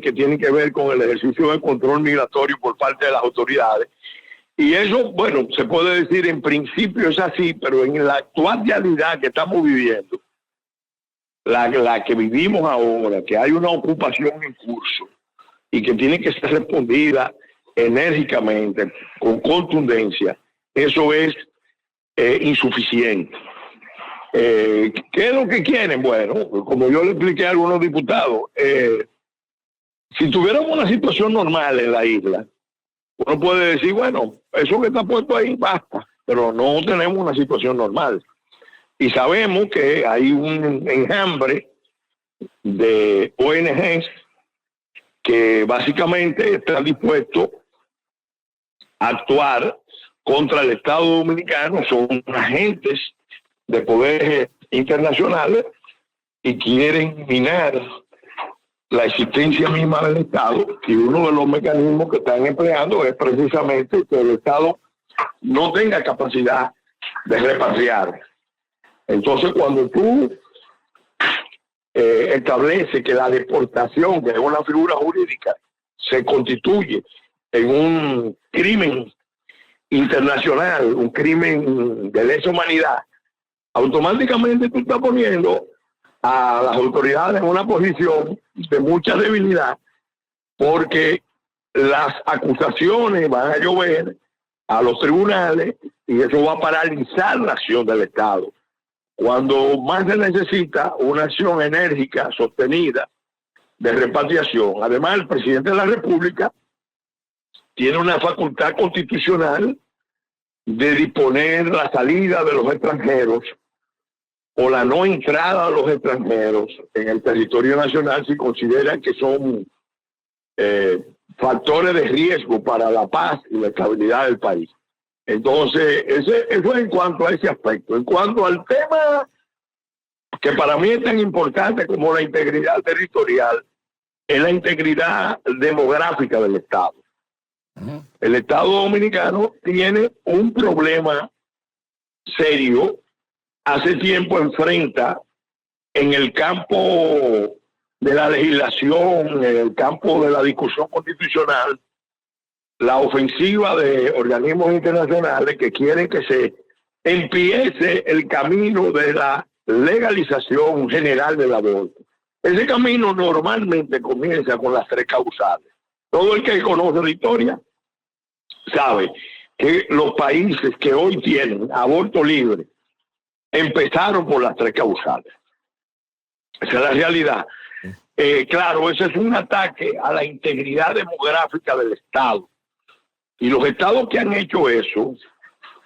que tienen que ver con el ejercicio de control migratorio por parte de las autoridades. Y eso, bueno, se puede decir en principio es así, pero en la actual realidad que estamos viviendo, la que vivimos ahora, que hay una ocupación en curso y que tiene que ser respondida enérgicamente, con contundencia, eso es insuficiente. ¿Qué es lo que quieren? Bueno, como yo le expliqué a algunos diputados, si tuviéramos una situación normal en la isla, uno puede decir, bueno, eso que está puesto ahí basta, pero no tenemos una situación normal. Y sabemos que hay un enjambre de ONGs que básicamente están dispuestos a actuar contra el Estado Dominicano, son agentes de poderes internacionales y quieren minar la existencia misma del Estado, y uno de los mecanismos que están empleando es precisamente que el Estado no tenga capacidad de repatriar. Entonces, cuando tú estableces que la deportación, que es una figura jurídica, se constituye en un crimen internacional, un crimen de lesa humanidad, automáticamente tú estás poniendo a las autoridades en una posición de mucha debilidad, porque las acusaciones van a llover a los tribunales y eso va a paralizar la acción del Estado. Cuando más se necesita una acción enérgica, sostenida, de repatriación. Además, el presidente de la República tiene una facultad constitucional de disponer la salida de los extranjeros o la no entrada de los extranjeros en el territorio nacional si consideran que son factores de riesgo para la paz y la estabilidad del país. Entonces, eso en cuanto a ese aspecto. En cuanto al tema que para mí es tan importante como la integridad territorial, es la integridad demográfica del Estado. El Estado Dominicano tiene un problema serio. Hace tiempo enfrenta en el campo de la legislación, en el campo de la discusión constitucional, la ofensiva de organismos internacionales que quieren que se empiece el camino de la legalización general del aborto. Ese camino normalmente comienza con las 3 causales. Todo el que conoce la historia sabe que los países que hoy tienen aborto libre empezaron por las 3 causales. Esa es la realidad. Claro, ese es un ataque a la integridad demográfica del Estado. Y los estados que han hecho eso,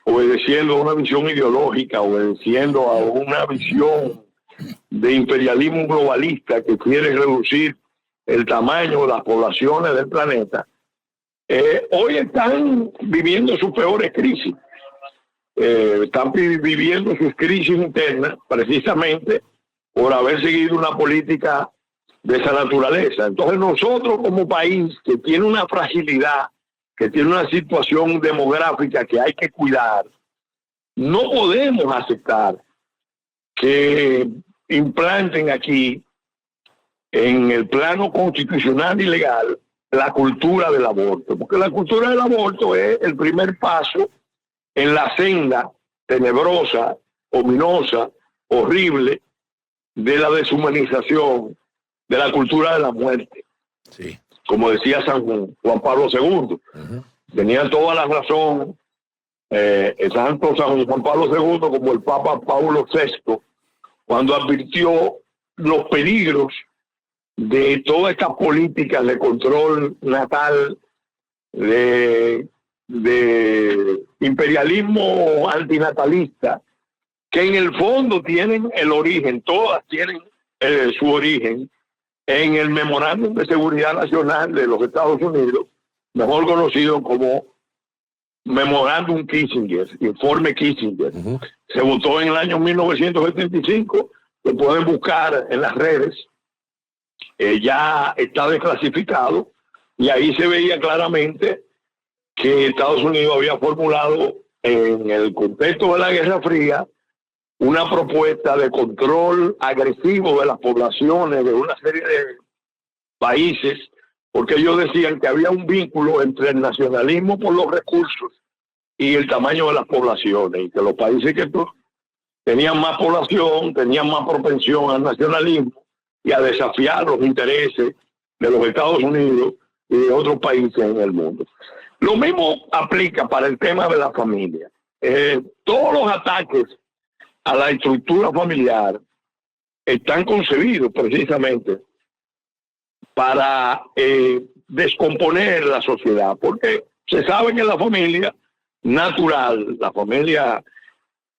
obedeciendo a una visión ideológica, obedeciendo a una visión de imperialismo globalista que quiere reducir el tamaño de las poblaciones del planeta, hoy están viviendo sus peores crisis. Están viviendo sus crisis internas precisamente por haber seguido una política de esa naturaleza. Entonces nosotros como país que tiene una fragilidad, que tiene una situación demográfica que hay que cuidar, no podemos aceptar que implanten aquí en el plano constitucional y legal la cultura del aborto, porque la cultura del aborto es el primer paso en la senda tenebrosa, ominosa, horrible de la deshumanización, de la cultura de la muerte. Sí. Como decía San Juan Pablo II, tenía toda la razón tanto San Juan Pablo II como el Papa Paulo VI, cuando advirtió los peligros de toda esta política de control natal, de imperialismo antinatalista, que en el fondo tienen el origen, todas tienen su origen en el Memorándum de Seguridad Nacional de los Estados Unidos, mejor conocido como Memorándum Kissinger, Informe Kissinger. Se votó en el año 1975, lo pueden buscar en las redes, ya está desclasificado, y ahí se veía claramente que Estados Unidos había formulado en el contexto de la Guerra Fría una propuesta de control agresivo de las poblaciones de una serie de países, porque ellos decían que había un vínculo entre el nacionalismo por los recursos y el tamaño de las poblaciones, y que los países que tenían más población tenían más propensión al nacionalismo y a desafiar los intereses de los Estados Unidos y de otros países en el mundo. Lo mismo aplica para el tema de la familia. Todos los ataques a la estructura familiar están concebidos precisamente para descomponer la sociedad, porque se sabe que la familia natural, la familia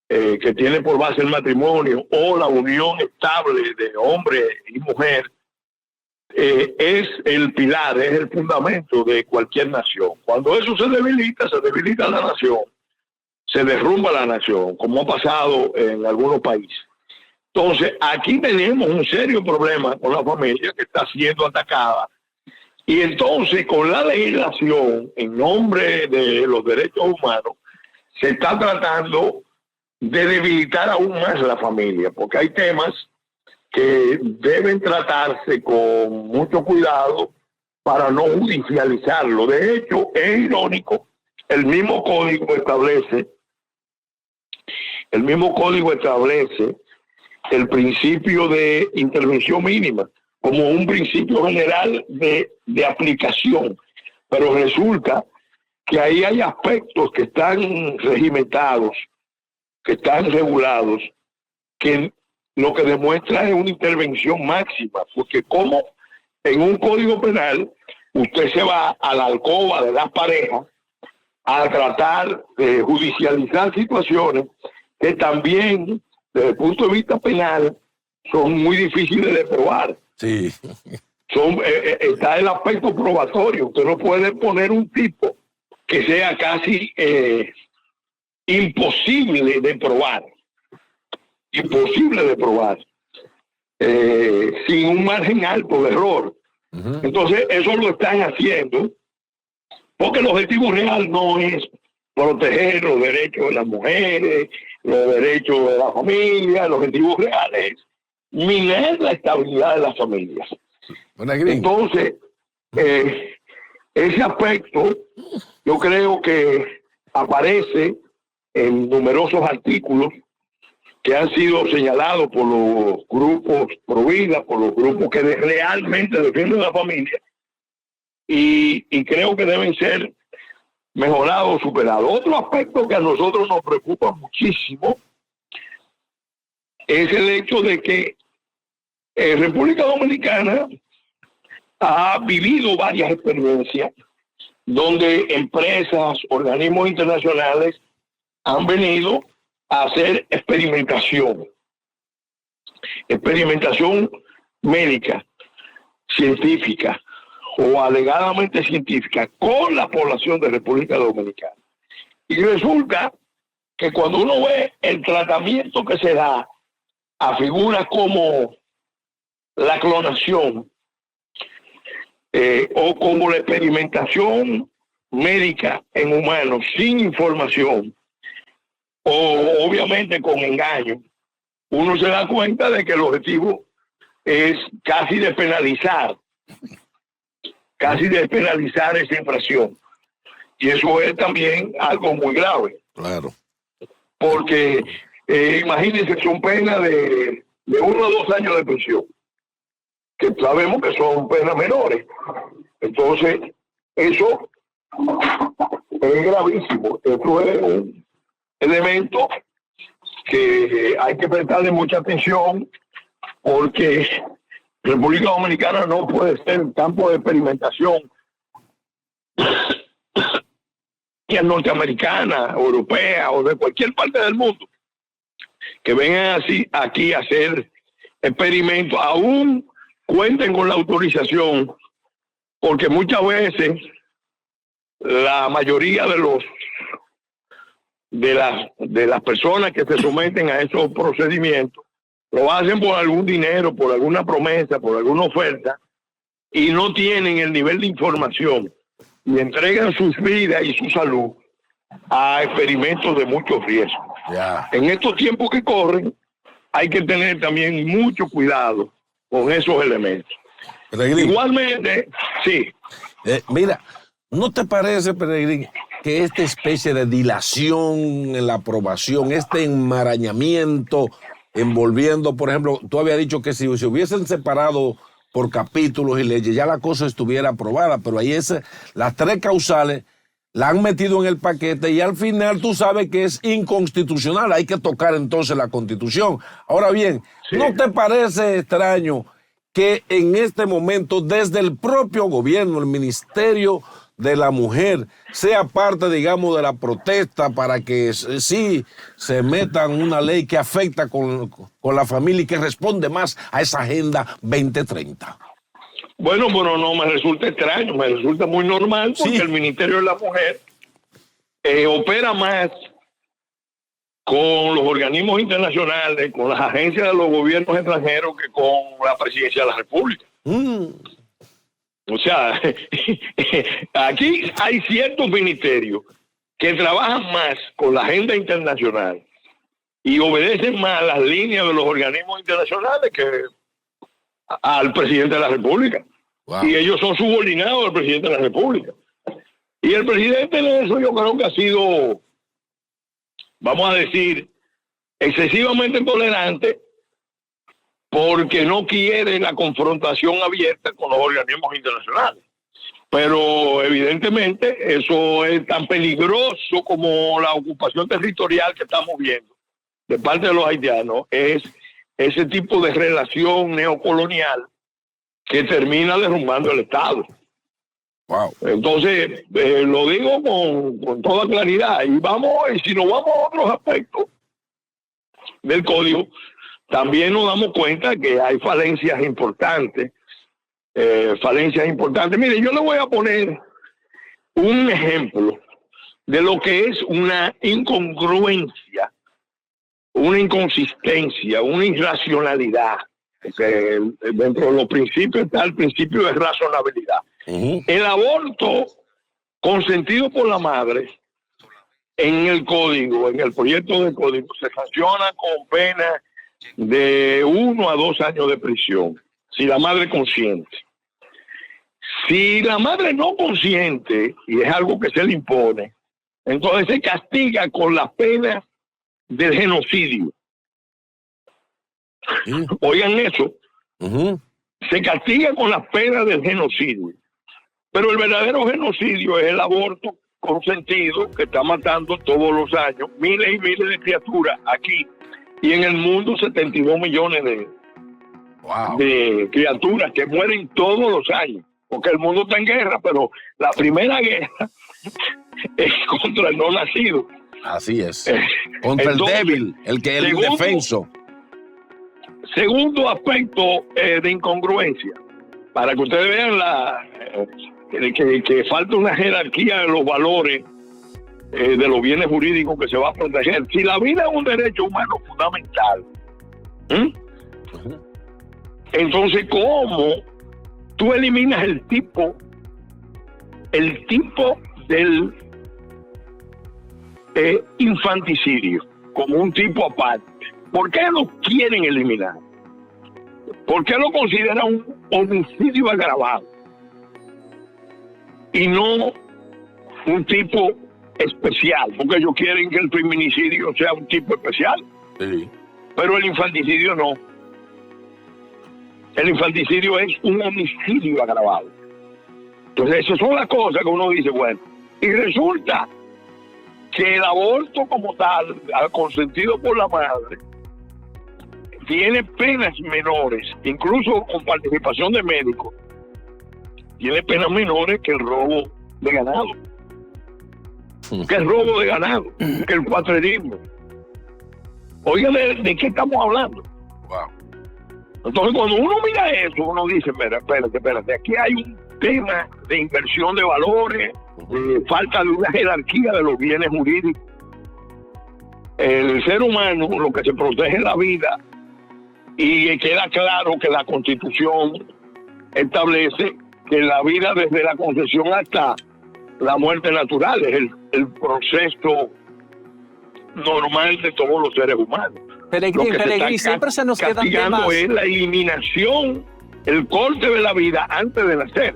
que tiene por base el matrimonio o la unión estable de hombre y mujer, es el pilar, es el fundamento de cualquier nación. Cuando eso se debilita la nación, se derrumba la nación, como ha pasado en algunos países. Entonces, aquí tenemos un serio problema con la familia que está siendo atacada. Y entonces, con la legislación en nombre de los derechos humanos, se está tratando de debilitar aún más la familia, porque hay temas que deben tratarse con mucho cuidado para no judicializarlo. De hecho, es irónico, el mismo código establece el principio de intervención mínima como un principio general de aplicación, pero resulta que ahí hay aspectos que están regimentados, que están regulados, que lo que demuestra es una intervención máxima, porque como en un código penal usted se va a la alcoba de las parejas a tratar de judicializar situaciones que también, desde el punto de vista penal, son muy difíciles de probar. Sí. Está el aspecto probatorio. Usted no puede poner un tipo que sea casi imposible de probar. Imposible de probar. Sin un margen alto de error. Entonces, eso lo están haciendo porque el objetivo real no es proteger los derechos de las mujeres, los derechos de la familia. El objetivo real es minar la estabilidad de las familias. Bueno, Green. Entonces, Ese aspecto yo creo que aparece en numerosos artículos que han sido señalados por los grupos pro vida, por los grupos que realmente defienden la familia, y creo que deben ser mejorados, superados. Otro aspecto que a nosotros nos preocupa muchísimo es el hecho de que República Dominicana ha vivido varias experiencias donde empresas, organismos internacionales han venido a hacer experimentación médica, científica o alegadamente científica con la población de República Dominicana. Y resulta que cuando uno ve el tratamiento que se da a figuras como la clonación o como la experimentación médica en humanos sin información o obviamente con engaño, uno se da cuenta de que el objetivo es casi despenalizar esa infracción. Y eso es también algo muy grave. Claro. Porque imagínense, son penas de 1 a 2 años de prisión, que sabemos que son penas menores. Entonces, eso es gravísimo. Eso es un elemento que hay que prestarle mucha atención, porque República Dominicana no puede ser un campo de experimentación ya norteamericana, europea o de cualquier parte del mundo que vengan así aquí a hacer experimentos, aún cuenten con la autorización, porque muchas veces la mayoría de las personas que se someten a esos procedimientos lo hacen por algún dinero, por alguna promesa, por alguna oferta, y no tienen el nivel de información y entregan sus vidas y su salud a experimentos de mucho riesgo. Yeah. En estos tiempos que corren hay que tener también mucho cuidado con esos elementos. Peregrín, Igualmente, sí. Mira, ¿no te parece, Peregrín, que esta especie de dilación en la aprobación, este enmarañamiento envolviendo, por ejemplo, tú habías dicho que si se hubiesen separado por capítulos y leyes, ya la cosa estuviera aprobada, pero ahí las 3 causales la han metido en el paquete y al final tú sabes que es inconstitucional, hay que tocar entonces la Constitución. Ahora bien, sí. ¿No te parece extraño que en este momento desde el propio gobierno, el Ministerio de la Mujer, sea parte, digamos, de la protesta para que sí se metan una ley que afecta con la familia y que responde más a esa Agenda 2030? Bueno, no me resulta extraño, me resulta muy normal, porque sí, el Ministerio de la Mujer opera más con los organismos internacionales, con las agencias de los gobiernos extranjeros que con la Presidencia de la República. O sea, aquí hay ciertos ministerios que trabajan más con la agenda internacional y obedecen más las líneas de los organismos internacionales que al presidente de la República. Wow. Y ellos son subordinados al presidente de la República. Y el presidente en eso yo creo que ha sido, vamos a decir, excesivamente tolerante, porque no quiere la confrontación abierta con los organismos internacionales. Pero evidentemente eso es tan peligroso como la ocupación territorial que estamos viendo de parte de los haitianos, es ese tipo de relación neocolonial que termina derrumbando el Estado. Wow. Entonces, lo digo con toda claridad. Y si nos vamos a otros aspectos del código, también nos damos cuenta que hay falencias importantes. Mire, yo le voy a poner un ejemplo de lo que es una incongruencia, una inconsistencia, una irracionalidad. Dentro de los principios está el principio de razonabilidad. Uh-huh. El aborto consentido por la madre en el código, en el proyecto de código, se sanciona con pena de 1 a 2 años de prisión, si la madre consiente. Si la madre no consiente, y es algo que se le impone, entonces se castiga con la pena del genocidio. Oigan eso. Se castiga con la pena del genocidio. Pero el verdadero genocidio es el aborto consentido, que está matando todos los años miles y miles de criaturas aquí y en el mundo 72 millones de criaturas que mueren todos los años, porque el mundo está en guerra, pero la primera guerra es contra el no nacido. Así es. Contra entonces, el débil, el indefenso. Segundo aspecto de incongruencia, para que ustedes vean que falta una jerarquía de los valores de los bienes jurídicos que se va a proteger. Si la vida es un derecho humano fundamental, entonces ¿cómo tú eliminas el tipo del infanticidio como un tipo aparte? ¿Por qué lo quieren eliminar? ¿Por qué lo consideran un homicidio agravado y no un tipo especial? Porque ellos quieren que el feminicidio sea un tipo especial. Sí. Pero el infanticidio no. El infanticidio es un homicidio agravado. Entonces esas son las cosas que uno dice, bueno, y resulta que el aborto como tal, consentido por la madre, tiene penas menores, incluso con participación de médicos, tiene penas menores que el robo de ganado, que el cuatrerismo. Oigan, ¿de qué estamos hablando? Wow. Entonces, cuando uno mira eso, uno dice, espérate, aquí hay un tema de inversión de valores, de falta de una jerarquía de los bienes jurídicos. El ser humano, lo que se protege es la vida, y queda claro que la Constitución establece que la vida desde la concepción hasta la muerte natural es el proceso normal de todos los seres humanos. Peregrín, siempre se nos quedan temas. Es la eliminación, el corte de la vida antes de nacer.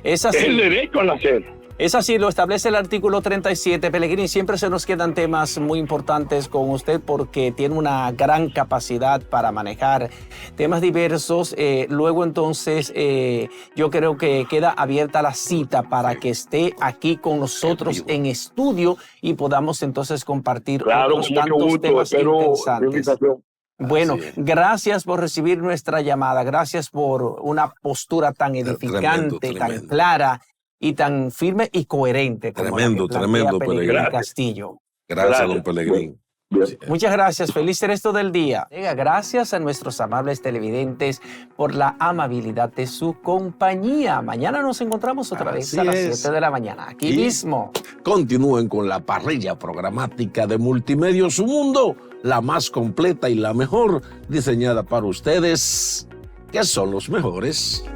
Es así. Es el derecho a nacer. Es así, lo establece el artículo 37. Pellegrini, siempre se nos quedan temas muy importantes con usted porque tiene una gran capacidad para manejar temas diversos. Luego entonces yo creo que queda abierta la cita para que esté aquí con nosotros en estudio y podamos entonces compartir otros tantos temas interesantes. Bueno, gracias por recibir nuestra llamada, gracias por una postura tan edificante, tan clara y tan firme y coherente como tremendo, Pelegrín Castillo. Gracias, don Pelegrín. Muchas gracias, feliz resto del día. Gracias a nuestros amables televidentes por la amabilidad de su compañía. Mañana nos encontramos otra vez a las 7 de la mañana, aquí mismo. Continúen con la parrilla programática de Multimedios Su Mundo, la más completa y la mejor, diseñada para ustedes, que son los mejores.